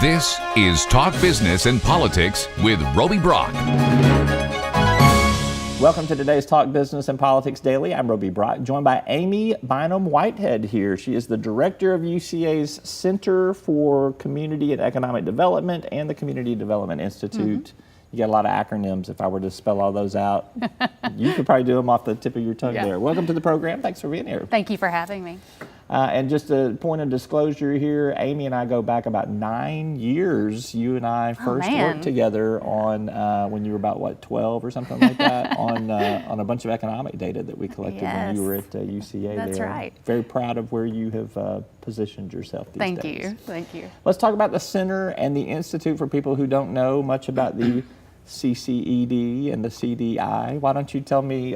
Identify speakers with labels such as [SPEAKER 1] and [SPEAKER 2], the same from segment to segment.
[SPEAKER 1] This is Talk Business and Politics with Roby Brock.
[SPEAKER 2] Welcome to today's Talk Business and Politics Daily. I'm Roby Brock, joined by Amy Bynum-Whitehead here. She is the director of UCA's Center for Community and Economic Development and the Community Development Institute. You got a lot of acronyms. If I were to spell all those out, you could probably do them off the tip of your tongue there. Welcome to the program. Thanks for being here.
[SPEAKER 3] Thank you for having me.
[SPEAKER 2] And just a point of disclosure here, Amy and I go back about 9 years. You and I first worked together on, when you were about, what, 12 or something like that, on a bunch of economic data that we collected when you were at UCA.
[SPEAKER 3] That's right.
[SPEAKER 2] Very proud of where you have positioned yourself these days.
[SPEAKER 3] Thank you.
[SPEAKER 2] Let's talk about the Center and the Institute for people who don't know much about the CCED and the CDI. Why don't you tell me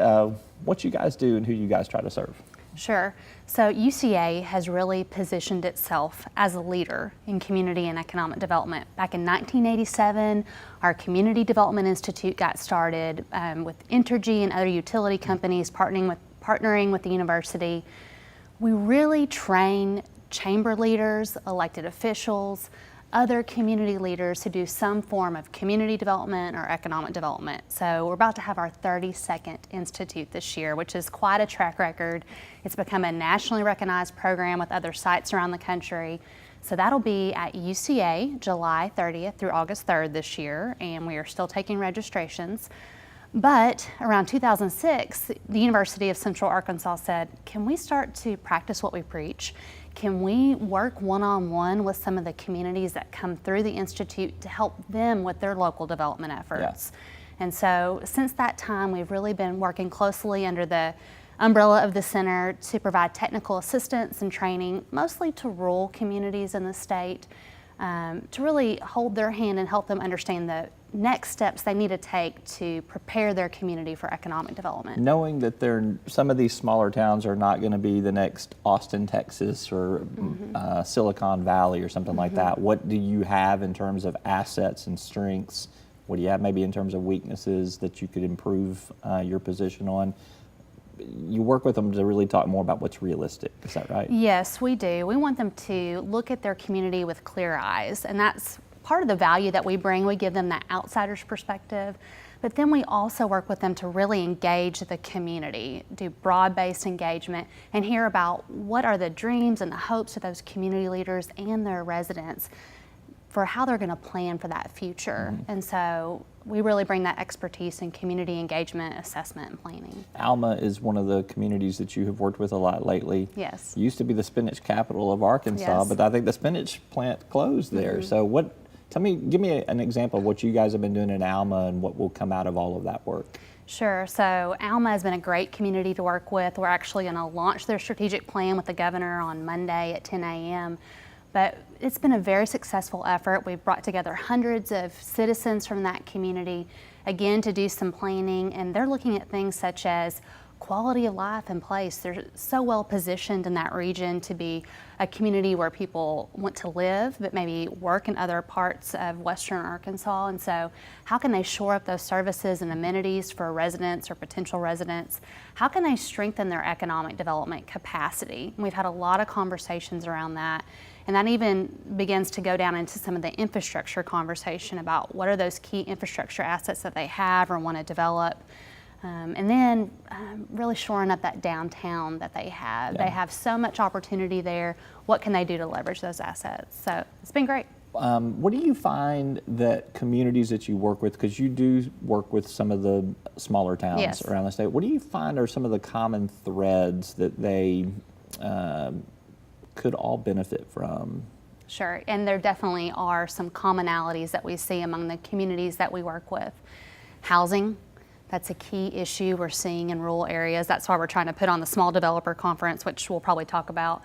[SPEAKER 2] what you guys do and who you guys try to serve?
[SPEAKER 3] Sure. So UCA has really positioned itself as a leader in community and economic development. Back in 1987, our Community Development Institute got started with Entergy and other utility companies partnering with the university. We really train chamber leaders, elected officials, other community leaders who do some form of community development or economic development. So we're about to have our 32nd institute this year, which is quite a track record. It's become a nationally recognized program with other sites around the country. So that'll be at UCA July 30th through August 3rd this year, and we are still taking registrations. But around 2006, the University of Central Arkansas said, can we start to practice what we preach? Can we work one-on-one with some of the communities that come through the Institute to help them with their local development efforts? And so since that time, we've really been working closely under the umbrella of the center to provide technical assistance and training, mostly to rural communities in the state, to really hold their hand and help them understand the next steps they need to take to prepare their community for economic development. Knowing
[SPEAKER 2] that some of these smaller towns are not going to be the next Austin, Texas, or Silicon Valley or something like that, what do you have in terms of assets and strengths? What do you have maybe in terms of weaknesses that you could improve your position on? You work with them to really talk more about what's realistic, is that right?
[SPEAKER 3] Yes, we do. We want them to look at their community with clear eyes, and that's part of the value that we bring. We give them that outsider's perspective, but then we also work with them to really engage the community, do broad-based engagement, and hear about what are the dreams and the hopes of those community leaders and their residents for how they're going to plan for that future. And so we really bring that expertise in community engagement, assessment, and planning.
[SPEAKER 2] Alma is one of the communities that you have worked with a lot lately.
[SPEAKER 3] Yes.
[SPEAKER 2] It used to be the spinach capital of Arkansas, but I think the spinach plant closed there. So give me an example of what you guys have been doing in Alma and what will come out of all of that work.
[SPEAKER 3] Sure. So Alma has been a great community to work with. We're actually going to launch their strategic plan with the governor on Monday at 10 a.m. But it's been a very successful effort. We've brought together hundreds of citizens from that community, again, to do some planning, and they're looking at things such as quality of life and place. They're so well positioned in that region to be a community where people want to live, but maybe work in other parts of Western Arkansas. And so how can they shore up those services and amenities for residents or potential residents? How can they strengthen their economic development capacity? And we've had a lot of conversations around that. And that even begins to go down into some of the infrastructure conversation about what are those key infrastructure assets that they have or want to develop. And then really shoring up that downtown that they have. They have so much opportunity there. What can they do to leverage those assets? So it's been great.
[SPEAKER 2] What do you find that communities that you work with, because you do work with some of the smaller towns around the state, what do you find are some of the common threads that they could all benefit from?
[SPEAKER 3] Sure, and there definitely are some commonalities that we see among the communities that we work with. Housing. That's a key issue we're seeing in rural areas. That's why we're trying to put on the Small Developer Conference, which we'll probably talk about.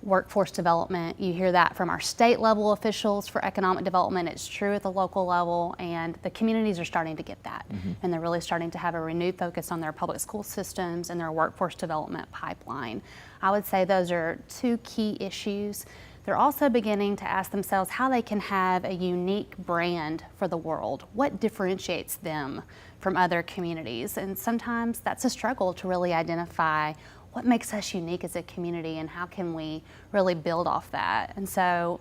[SPEAKER 3] Workforce development, you hear that from our state level officials for economic development. It's true at the local level, and the communities are starting to get that. And they're really starting to have a renewed focus on their public school systems and their workforce development pipeline. I would say those are two key issues. They're also beginning to ask themselves how they can have a unique brand for the world. What differentiates them from other communities? And sometimes that's a struggle to really identify what makes us unique as a community and how can we really build off that. And so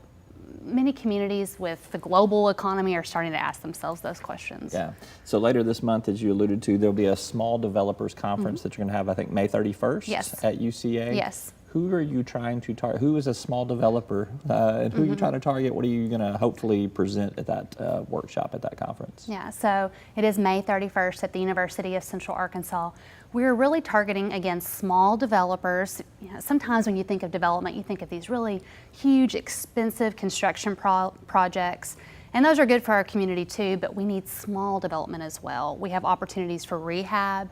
[SPEAKER 3] many communities with the global economy are starting to ask themselves those questions.
[SPEAKER 2] Yeah. So later this month, as you alluded to, there'll be a small developers conference that you're going to have, I think, May 31st
[SPEAKER 3] Yes.
[SPEAKER 2] at UCA.
[SPEAKER 3] Yes.
[SPEAKER 2] Who are you trying to target? Who is a small developer, and who are you trying to target? What are you going to hopefully present at that workshop at that conference?
[SPEAKER 3] Yeah, so it is May 31st at the University of Central Arkansas. We're really targeting, again, small developers. You know, sometimes when you think of development, you think of these really huge, expensive construction projects. And those are good for our community too, but we need small development as well. We have opportunities for rehab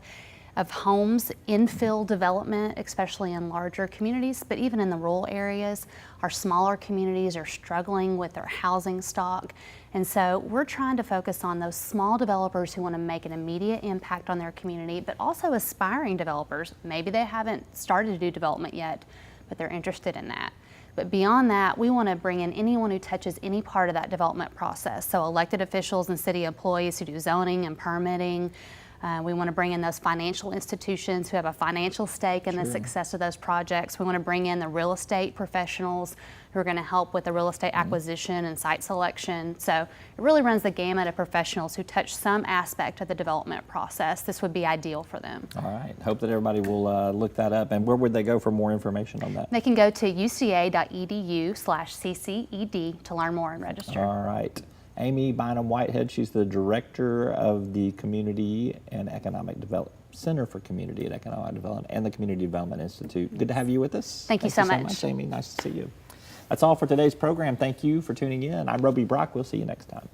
[SPEAKER 3] of homes, infill development, especially in larger communities, but even in the rural areas, our smaller communities are struggling with their housing stock. And so we're trying to focus on those small developers who want to make an immediate impact on their community, but also aspiring developers. Maybe they haven't started to do development yet, but they're interested in that. But beyond that, we want to bring in anyone who touches any part of that development process. So elected officials and city employees who do zoning and permitting. We want to bring in those financial institutions who have a financial stake in the success of those projects. We want to bring in the real estate professionals who are going to help with the real estate acquisition and site selection. So it really runs the gamut of professionals who touch some aspect of the development process. This would be ideal for them.
[SPEAKER 2] All right. Hope that everybody will look that up. And where would they go for more information on that?
[SPEAKER 3] They can go to uca.edu/cced to learn more and register.
[SPEAKER 2] All right. Amy Bynum Whitehead, she's the director of the Community and Economic Development Center for Community and Economic Development and the Community Development Institute. Good to have you with us.
[SPEAKER 3] Thank you so much,
[SPEAKER 2] Amy. Nice to see you. That's all for today's program. Thank you for tuning in. I'm Roby Brock. We'll see you next time.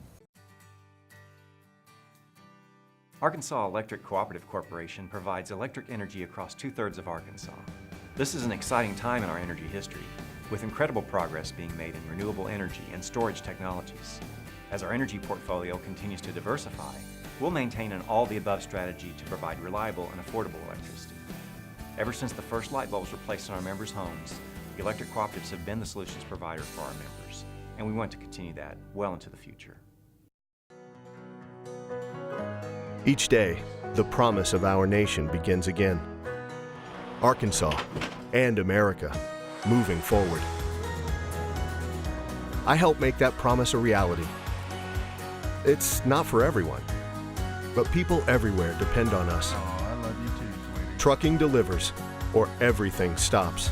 [SPEAKER 4] Arkansas Electric Cooperative Corporation provides electric energy across 2/3 of Arkansas. This is an exciting time in our energy history, with incredible progress being made in renewable energy and storage technologies. As our energy portfolio continues to diversify, we'll maintain an all-the-above strategy to provide reliable and affordable electricity. Ever since the first light bulbs were placed in our members' homes, the electric cooperatives have been the solutions provider for our members, and we want to continue that well into the future.
[SPEAKER 5] Each day, the promise of our nation begins again. Arkansas and America, moving forward. I help make that promise a reality. It's not for everyone, but people everywhere depend on us.
[SPEAKER 6] Oh, I love you too, sweetie.
[SPEAKER 5] Trucking delivers, or everything stops.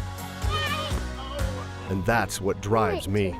[SPEAKER 5] And that's what drives me.